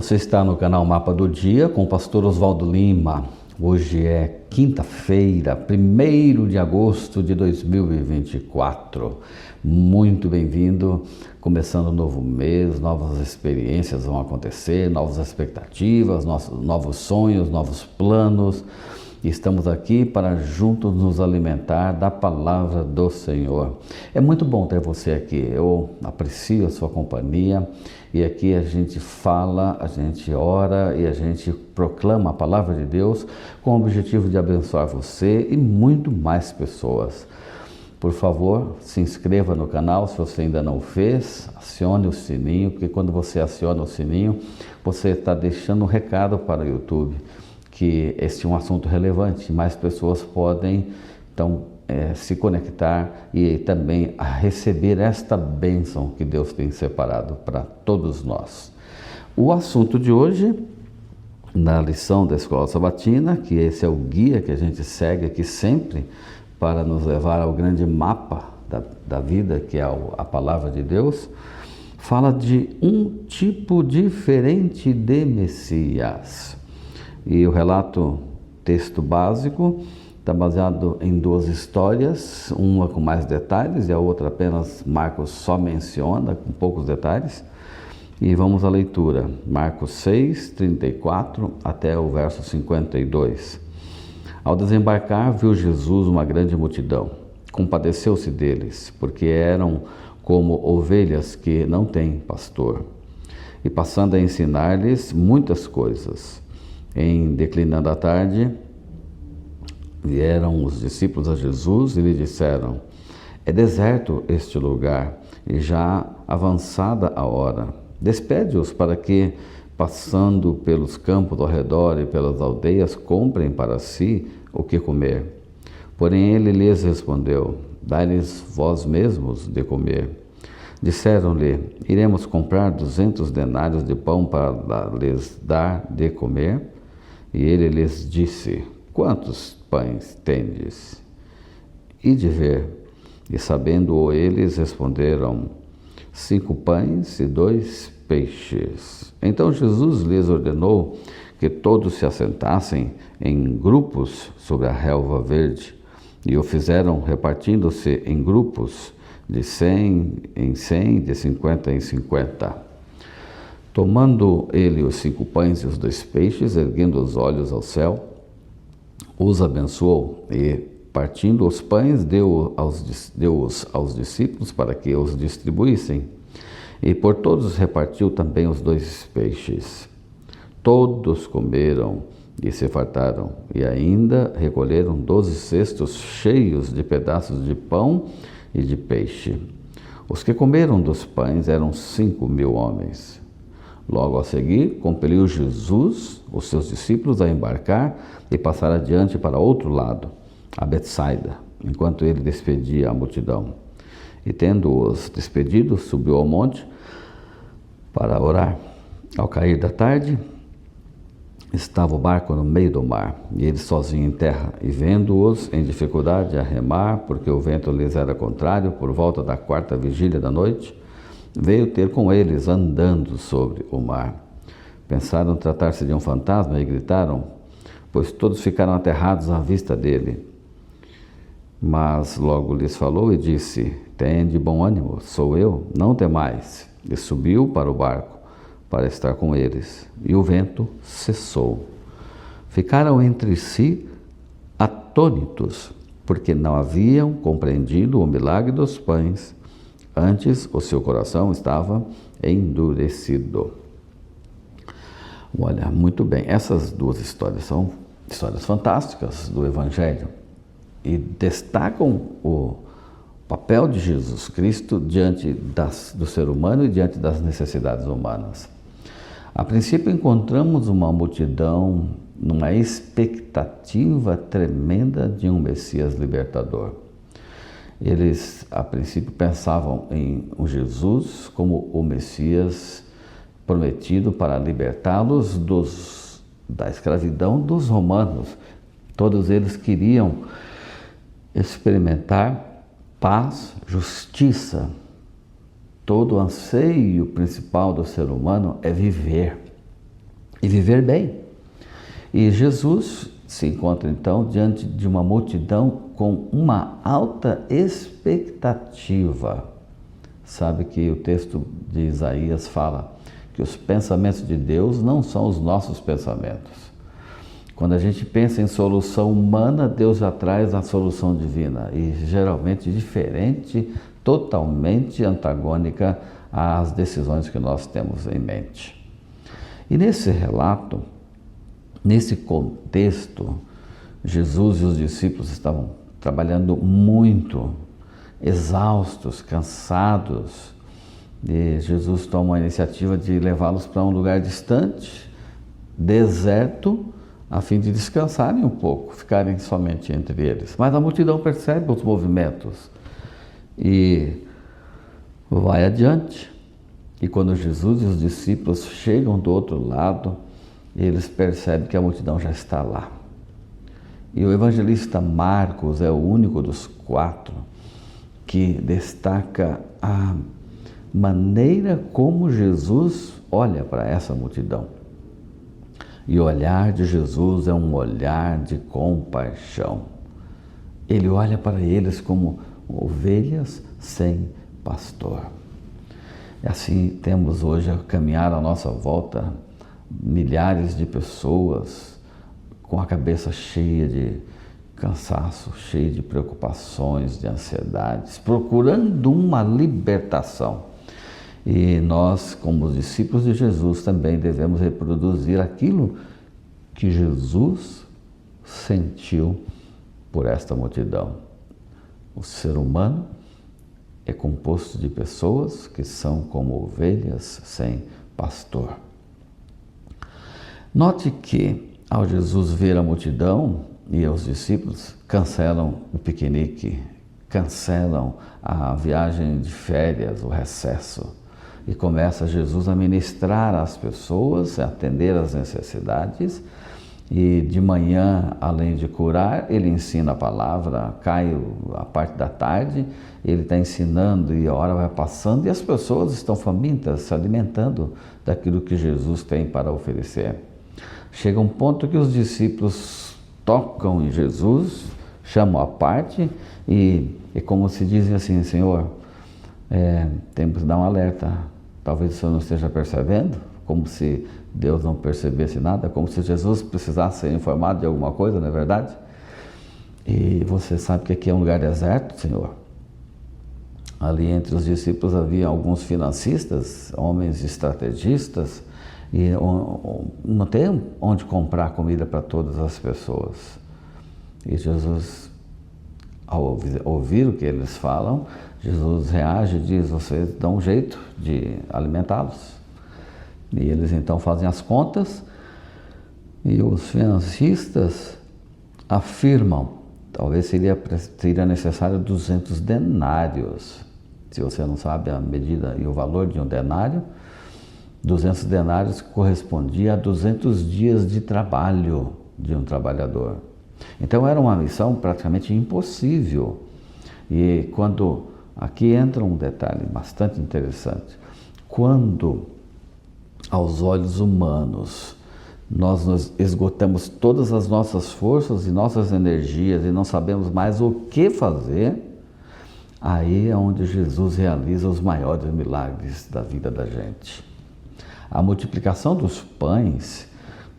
Você está no canal Mapa do Dia com o pastor Oswaldo Lima. Hoje é quinta-feira, 1º de agosto de 2024. Muito bem-vindo. Começando um novo mês, novas experiências vão acontecer, novas expectativas, novos sonhos, novos planos. Estamos aqui para juntos nos alimentar da palavra do Senhor. É muito bom ter você aqui, eu aprecio a sua companhia e aqui a gente fala, a gente ora e a gente proclama a palavra de Deus com o objetivo de abençoar você e muito mais pessoas. Por favor, se inscreva no canal se você ainda não fez, acione o sininho, porque quando você aciona o sininho, você está deixando um recado para o YouTube, que este é um assunto relevante, mais pessoas podem então se conectar e também a receber esta bênção que Deus tem separado para todos nós. O assunto de hoje, na lição da Escola Sabatina, que esse é o guia que a gente segue aqui sempre para nos levar ao grande mapa da vida, que é a palavra de Deus, fala de um tipo diferente de Messias. E o relato, texto básico, está baseado em duas histórias, uma com mais detalhes e a outra apenas Marcos só menciona, com poucos detalhes. E vamos à leitura, Marcos 6, 34 até o verso 52. Ao desembarcar, viu Jesus uma grande multidão. Compadeceu-se deles, porque eram como ovelhas que não têm pastor. E passando a ensinar-lhes muitas coisas. Em declinando a tarde, vieram os discípulos a Jesus e lhe disseram: é deserto este lugar e já avançada a hora. Despede-os para que, passando pelos campos ao redor e pelas aldeias, comprem para si o que comer. Porém ele lhes respondeu: dai-lhes vós mesmos de comer. Disseram-lhe: iremos comprar 200 denários de pão para lhes dar de comer? E ele lhes disse: quantos pães tendes? Ide ver. E sabendo-o eles, responderam: 5 pães e 2 peixes. Então Jesus lhes ordenou que todos se assentassem em grupos sobre a relva verde. E o fizeram repartindo-se em grupos, de 100 em 100, de 50 em 50. Tomando ele os 5 pães e os 2 peixes, erguendo os olhos ao céu, os abençoou e, partindo os pães, deu-os aos discípulos para que os distribuíssem. E por todos repartiu também os 2 peixes. Todos comeram e se fartaram, e ainda recolheram 12 cestos cheios de pedaços de pão e de peixe. Os que comeram dos pães eram 5.000 homens. Logo a seguir, compeliu Jesus os seus discípulos a embarcar e passar adiante para outro lado, a Betsaida, enquanto ele despedia a multidão. E tendo-os despedido, subiu ao monte para orar. Ao cair da tarde, estava o barco no meio do mar, e ele sozinho em terra, e vendo-os em dificuldade a remar, porque o vento lhes era contrário, por volta da 4ª vigília da noite, veio ter com eles andando sobre o mar. Pensaram tratar-se de um fantasma e gritaram, pois todos ficaram aterrados à vista dele. Mas logo lhes falou e disse: tende bom ânimo, sou eu, não temais. E subiu para o barco para estar com eles, e o vento cessou. Ficaram entre si atônitos, porque não haviam compreendido o milagre dos pães. Antes, o seu coração estava endurecido. Olha, muito bem, essas duas histórias são histórias fantásticas do Evangelho e destacam o papel de Jesus Cristo diante do ser humano e diante das necessidades humanas. A princípio, encontramos uma multidão numa expectativa tremenda de um Messias libertador. Eles, a princípio, pensavam em um Jesus como o Messias prometido para libertá-los da escravidão dos romanos. Todos eles queriam experimentar paz, justiça. Todo o anseio principal do ser humano é viver. e viver bem. E Jesus se encontra então diante de uma multidão com uma alta expectativa. Sabe que o texto de Isaías fala que os pensamentos de Deus não são os nossos pensamentos. Quando a gente pensa em solução humana, Deus já traz a solução divina, e geralmente diferente, totalmente antagônica às decisões que nós temos em mente. E nesse relato, nesse contexto, Jesus e os discípulos estavam trabalhando muito, exaustos, cansados, e Jesus toma a iniciativa de levá-los para um lugar distante, deserto, a fim de descansarem um pouco, ficarem somente entre eles. Mas a multidão percebe os movimentos e vai adiante. E quando Jesus e os discípulos chegam do outro lado, eles percebem que a multidão já está lá. E o evangelista Marcos é o único dos 4 que destaca a maneira como Jesus olha para essa multidão. E o olhar de Jesus é um olhar de compaixão. Ele olha para eles como ovelhas sem pastor. E assim temos hoje a caminhar à nossa volta milhares de pessoas com a cabeça cheia de cansaço, cheia de preocupações, de ansiedades, procurando uma libertação. E nós, como os discípulos de Jesus, também devemos reproduzir aquilo que Jesus sentiu por esta multidão. O ser humano é composto de pessoas que são como ovelhas sem pastor. Note que, ao Jesus ver a multidão e os discípulos, cancelam o piquenique, cancelam a viagem de férias, o recesso. E começa Jesus a ministrar às pessoas, a atender às necessidades. E de manhã, além de curar, ele ensina a palavra, cai a parte da tarde, ele está ensinando e a hora vai passando e as pessoas estão famintas, se alimentando daquilo que Jesus tem para oferecer. Chega um ponto que os discípulos tocam em Jesus, chamam à parte e como se dizem assim: Senhor, temos que dar um alerta. Talvez o Senhor não esteja percebendo, como se Deus não percebesse nada, como se Jesus precisasse ser informado de alguma coisa, não é verdade? E você sabe que aqui é um lugar deserto, Senhor. Ali entre os discípulos havia alguns financistas, homens estrategistas, e não tem onde comprar comida para todas as pessoas. E Jesus, ao ouvir o que eles falam, Jesus reage e diz: vocês dão um jeito de alimentá-los. E eles então fazem as contas e os financistas afirmam: talvez seria necessário 200 denários. Se você não sabe a medida e o valor de um denário, 200 denários correspondia a 200 dias de trabalho de um trabalhador. Então era uma missão praticamente impossível. E quando aqui entra um detalhe bastante interessante. Quando, aos olhos humanos, nós nos esgotamos todas as nossas forças e nossas energias e não sabemos mais o que fazer, aí é onde Jesus realiza os maiores milagres da vida da gente. A multiplicação dos pães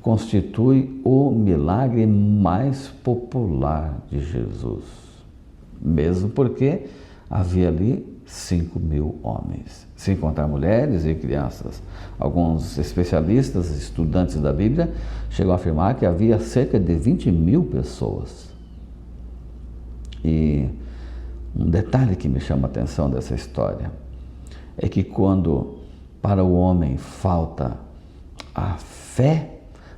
constitui o milagre mais popular de Jesus, mesmo porque havia ali 5.000 homens, sem contar mulheres e crianças. Alguns especialistas, estudantes da Bíblia, chegam a afirmar que havia cerca de 20.000 pessoas. E um detalhe que me chama a atenção dessa história é que quando para o homem falta a fé,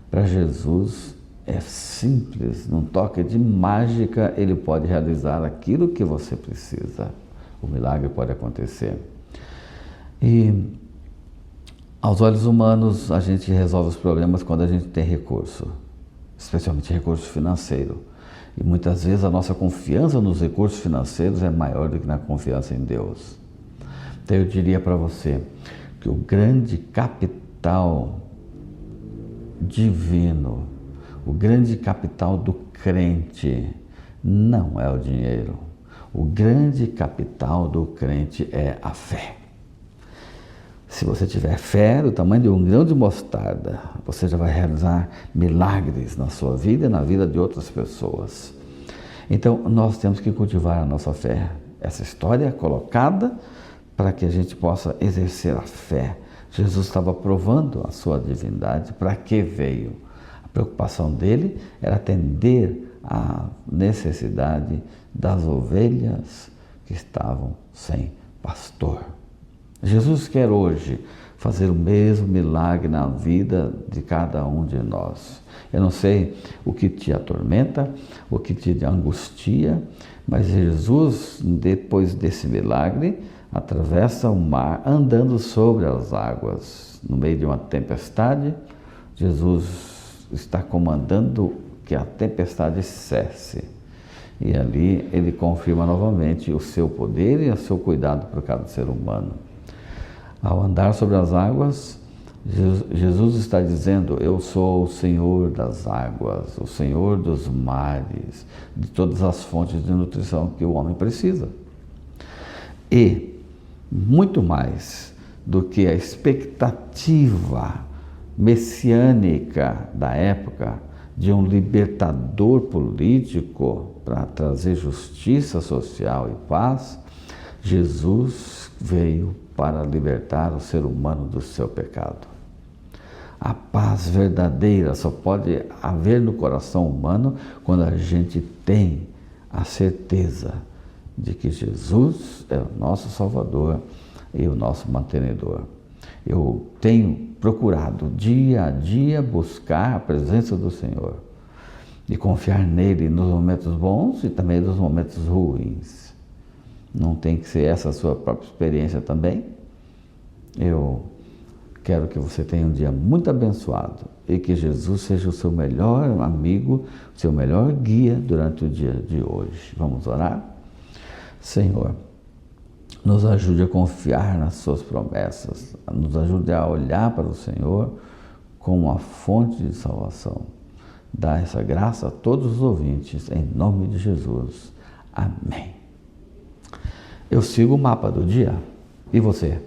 para Jesus é simples, num toque de mágica ele pode realizar aquilo que você precisa. O milagre pode acontecer. E aos olhos humanos a gente resolve os problemas quando a gente tem recurso, especialmente recurso financeiro. E muitas vezes a nossa confiança nos recursos financeiros é maior do que na confiança em Deus. Então eu diria para você que o grande capital divino. O grande capital do crente não é o dinheiro. O grande capital do crente é a fé. Se você tiver fé do tamanho de um grão de mostarda, você já vai realizar milagres na sua vida e na vida de outras pessoas. Então, nós temos que cultivar a nossa fé. Essa história é colocada para que a gente possa exercer a fé. Jesus estava provando a sua divindade. Para que veio? A preocupação dele era atender à necessidade das ovelhas que estavam sem pastor. Jesus quer hoje fazer o mesmo milagre na vida de cada um de nós. Eu não sei o que te atormenta, o que te angustia, mas Jesus, depois desse milagre, atravessa o mar andando sobre as águas. No meio de uma tempestade, Jesus está comandando que a tempestade cesse. E ali ele confirma novamente o seu poder e o seu cuidado por cada ser humano. Ao andar sobre as águas, Jesus está dizendo: eu sou o Senhor das águas, o Senhor dos mares, de todas as fontes de nutrição que o homem precisa. E, muito mais do que a expectativa messiânica da época de um libertador político para trazer justiça social e paz, Jesus veio para libertar o ser humano do seu pecado. A paz verdadeira só pode haver no coração humano quando a gente tem a certeza de que Jesus é o nosso Salvador e o nosso mantenedor. Eu tenho procurado dia a dia buscar a presença do Senhor e confiar nele nos momentos bons e também nos momentos ruins. Não tem que ser essa a sua própria experiência também? Eu quero que você tenha um dia muito abençoado e que Jesus seja o seu melhor amigo, o seu melhor guia durante o dia de hoje. Vamos orar? Senhor, nos ajude a confiar nas suas promessas, nos ajude a olhar para o Senhor como a fonte de salvação. Dá essa graça a todos os ouvintes, em nome de Jesus. Amém. Eu sigo o mapa do dia. E você?